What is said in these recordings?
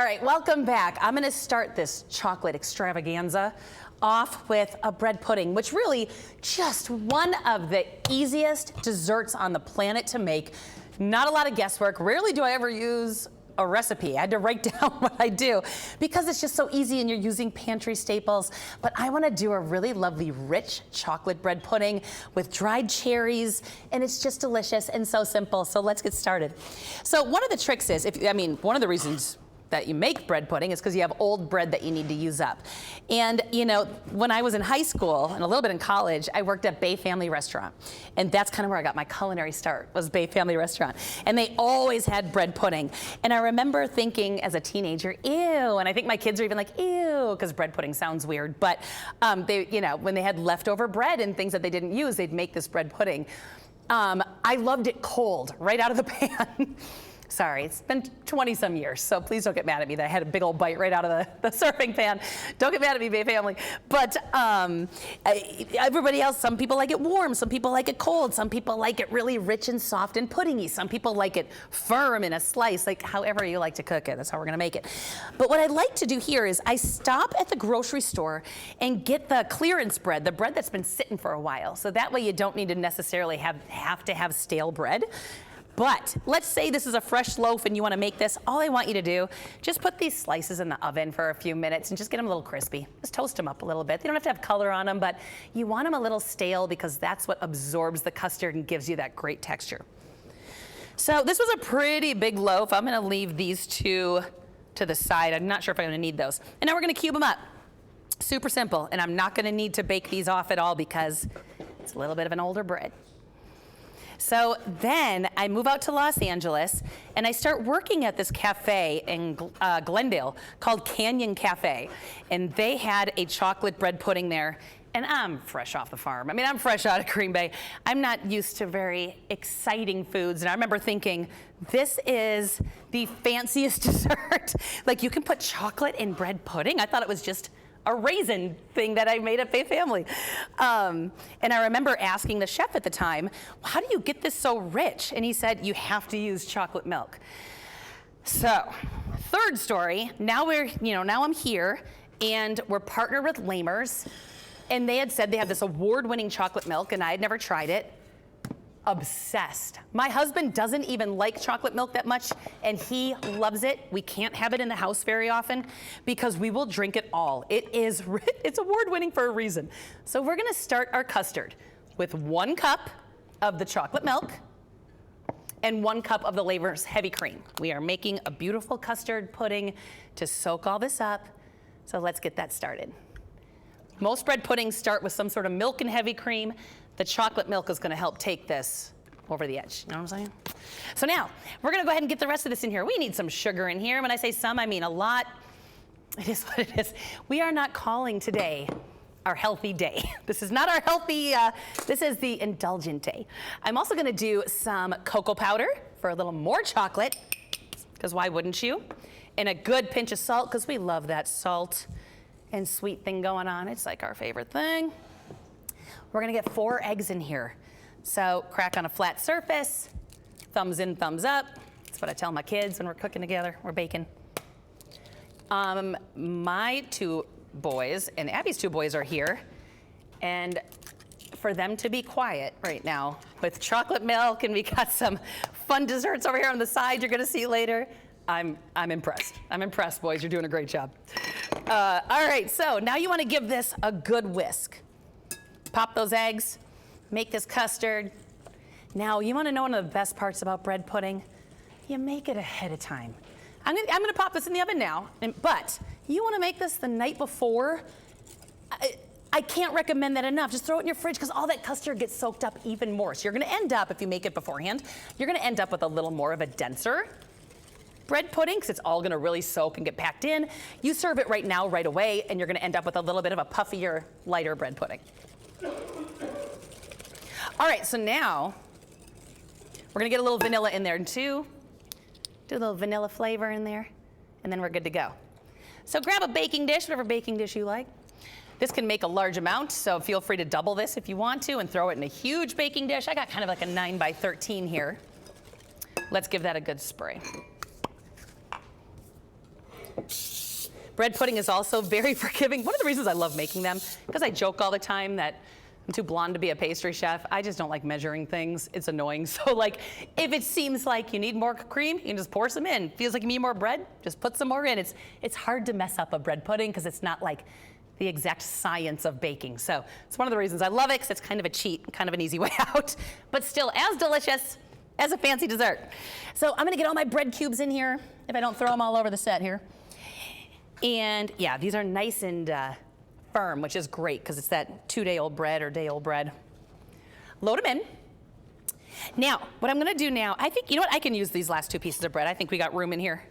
right, welcome back. I'm gonna start this chocolate extravaganza off with a bread pudding, which really just one of the easiest desserts on the planet to make. Not a lot of guesswork. Rarely do I ever use a recipe. I had to write down what I do because it's just so easy and you're using pantry staples. But I want to do a really lovely rich chocolate bread pudding with dried cherries, and it's just delicious and so simple. So let's get started. So one of the tricks is, one of the reasons that you make bread pudding is because you have old bread that you need to use up. And you know, when I was in high school and a little bit in college, I worked at Bay Family Restaurant. And that's kind of where I got my culinary start, was Bay Family Restaurant. And they always had bread pudding. And I remember thinking as a teenager, ew, and I think my kids are even like, ew, because bread pudding sounds weird. But they, you know, when they had leftover bread and things that they didn't use, they'd make this bread pudding. I loved it cold, right out of the pan. Sorry, it's been 20 some years, so please don't get mad at me that I had a big old bite right out of the serving pan. Don't get mad at me, Bay Family. But everybody else, some people like it warm, some people like it cold, some people like it really rich and soft and puddingy, some people like it firm in a slice, like however you like to cook it, that's how we're gonna make it. But what I like to do here is I stop at the grocery store and get the clearance bread, the bread that's been sitting for a while. So that way you don't need to necessarily have to have stale bread. But let's say this is a fresh loaf and you want to make this. All I want you to do, just put these slices in the oven for a few minutes and just get them a little crispy. Just toast them up a little bit. They don't have to have color on them, but you want them a little stale because that's what absorbs the custard and gives you that great texture. So this was a pretty big loaf. I'm going to leave these two to the side. I'm not sure if I'm going to need those. And now we're going to cube them up. Super simple. And I'm not going to need to bake these off at all because it's a little bit of an older bread. So then I move out to Los Angeles and I start working at this cafe in Glendale called Canyon Cafe. And they had a chocolate bread pudding there. And I'm fresh off the farm. I mean, I'm fresh out of Greenbay. I'm not used to very exciting foods. And I remember thinking, this is the fanciest dessert. Like, you can put chocolate in bread pudding? I thought it was just a raisin thing that I made at Bay Family. And I remember asking the chef at the time, how do you get this so rich? And he said, you have to use chocolate milk. So, third story, now I'm here and we're partnered with Lamers, and they had said they have this award-winning chocolate milk and I had never tried it. Obsessed. My husband doesn't even like chocolate milk that much and he loves it. We can't have it in the house very often because we will drink it all. It's award-winning for a reason. So we're gonna start our custard with 1 cup of the chocolate milk and 1 cup of the Lamers heavy cream. We are making a beautiful custard pudding to soak all this up. So let's get that started. Most bread puddings start with some sort of milk and heavy cream. The chocolate milk is going to help take this over the edge. You know what I'm saying? So now, we're going to go ahead and get the rest of this in here. We need some sugar in here. When I say some, I mean a lot. It is what it is. We are not calling today our healthy day. This is not our healthy, this is the indulgent day. I'm also going to do some cocoa powder for a little more chocolate, because why wouldn't you? And a good pinch of salt, because we love that salt and sweet thing going on. It's like our favorite thing. We're gonna get 4 eggs in here. So crack on a flat surface, thumbs in, thumbs up. That's what I tell my kids when we're cooking together, we're baking. My 2 boys and Abby's 2 boys are here. And for them to be quiet right now with chocolate milk, and we got some fun desserts over here on the side you're gonna see later. I'm impressed. I'm impressed, boys. You're doing a great job. All right, so now you wanna give this a good whisk. Pop those eggs, make this custard. Now, you wanna know one of the best parts about bread pudding? You make it ahead of time. I'm gonna pop this in the oven now, but you wanna make this the night before. I can't recommend that enough. Just throw it in your fridge because all that custard gets soaked up even more. So you're gonna end up, if you make it beforehand, you're gonna end up with a little more of a denser bread pudding because it's all gonna really soak and get packed in. You serve it right now, right away, and you're gonna end up with a little bit of a puffier, lighter bread pudding. All right, so now we're gonna get a little vanilla in there too. Do a little vanilla flavor in there, and then we're good to go. So grab a baking dish, whatever baking dish you like. This can make a large amount, so feel free to double this if you want to and throw it in a huge baking dish. I got kind of like a 9 by 13 here. Let's give that a good spray. Bread pudding is also very forgiving. One of the reasons I love making them, because I joke all the time that I'm too blonde to be a pastry chef. I just don't like measuring things. It's annoying. So like, if it seems like you need more cream, you can just pour some in. Feels like you need more bread, just put some more in. It's hard to mess up a bread pudding because it's not like the exact science of baking. So it's one of the reasons I love it, because it's kind of a cheat, kind of an easy way out, but still as delicious as a fancy dessert. So I'm gonna get all my bread cubes in here, if I don't throw them all over the set here. And yeah, these are nice and firm, which is great because it's that 2-day-old bread or day-old bread. Load them in. Now, what I'm gonna do now, I think, you know what, I can use these last 2 pieces of bread. I think we got room in here.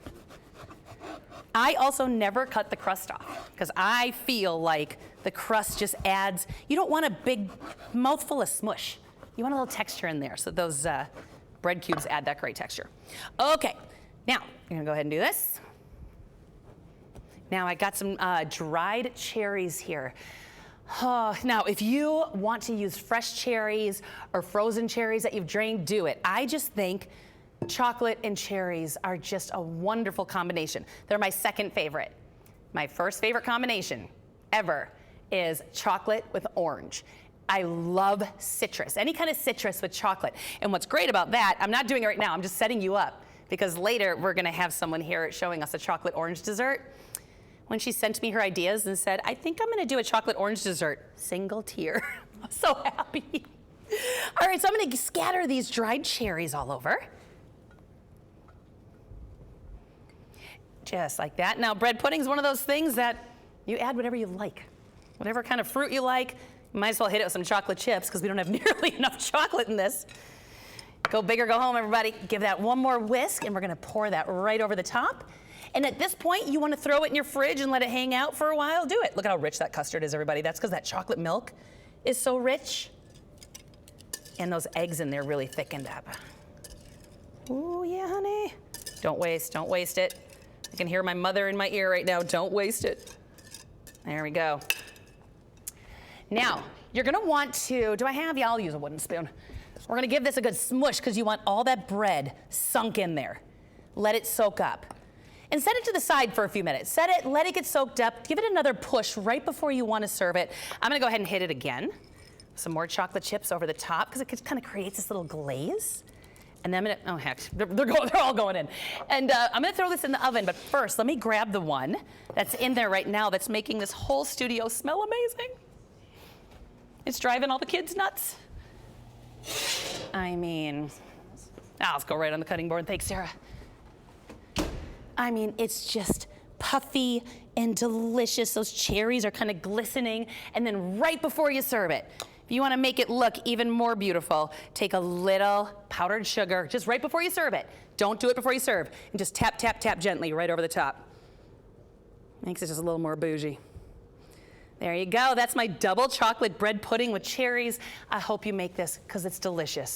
I also never cut the crust off because I feel like the crust just adds, you don't want a big mouthful of smush. You want a little texture in there, so those bread cubes add that great texture. Okay, now, I'm gonna go ahead and do this. Now I got some dried cherries here. Now, if you want to use fresh cherries or frozen cherries that you've drained, do it. I just think chocolate and cherries are just a wonderful combination. They're my second favorite. My first favorite combination ever is chocolate with orange. I love citrus, any kind of citrus with chocolate. And what's great about that, I'm not doing it right now, I'm just setting you up, because later we're gonna have someone here showing us a chocolate orange dessert. When she sent me her ideas and said, I think I'm gonna do a chocolate orange dessert, single tear. I'm so happy. All right, so I'm gonna scatter these dried cherries all over. Just like that. Now, bread pudding is one of those things that you add whatever you like. Whatever kind of fruit you like, you might as well hit it with some chocolate chips because we don't have nearly enough chocolate in this. Go big or go home, everybody. Give that one more whisk, and we're gonna pour that right over the top. And at this point, you want to throw it in your fridge and let it hang out for a while, do it. Look at how rich that custard is, everybody. That's because that chocolate milk is so rich. And those eggs in there really thickened up. Ooh, yeah, honey. Don't waste it. I can hear my mother in my ear right now. Don't waste it. There we go. Now, you're gonna want to, yeah, I'll use a wooden spoon. We're gonna give this a good smush because you want all that bread sunk in there. Let it soak up. And set it to the side for a few minutes. Set it, let it get soaked up. Give it another push right before you want to serve it. I'm gonna go ahead and hit it again. Some more chocolate chips over the top because it kind of creates this little glaze. And then I'm gonna, oh heck, they're all going in. And I'm gonna throw this in the oven, but first let me grab the one that's in there right now that's making this whole studio smell amazing. It's driving all the kids nuts. I mean, let's go right on the cutting board. Thanks, Sarah. I mean, it's just puffy and delicious. Those cherries are kind of glistening. And then right before you serve it, if you want to make it look even more beautiful, take a little powdered sugar just right before you serve it. Don't do it before you serve. And just tap, tap, tap gently right over the top. Makes it just a little more bougie. There you go. That's my double chocolate bread pudding with cherries. I hope you make this because it's delicious.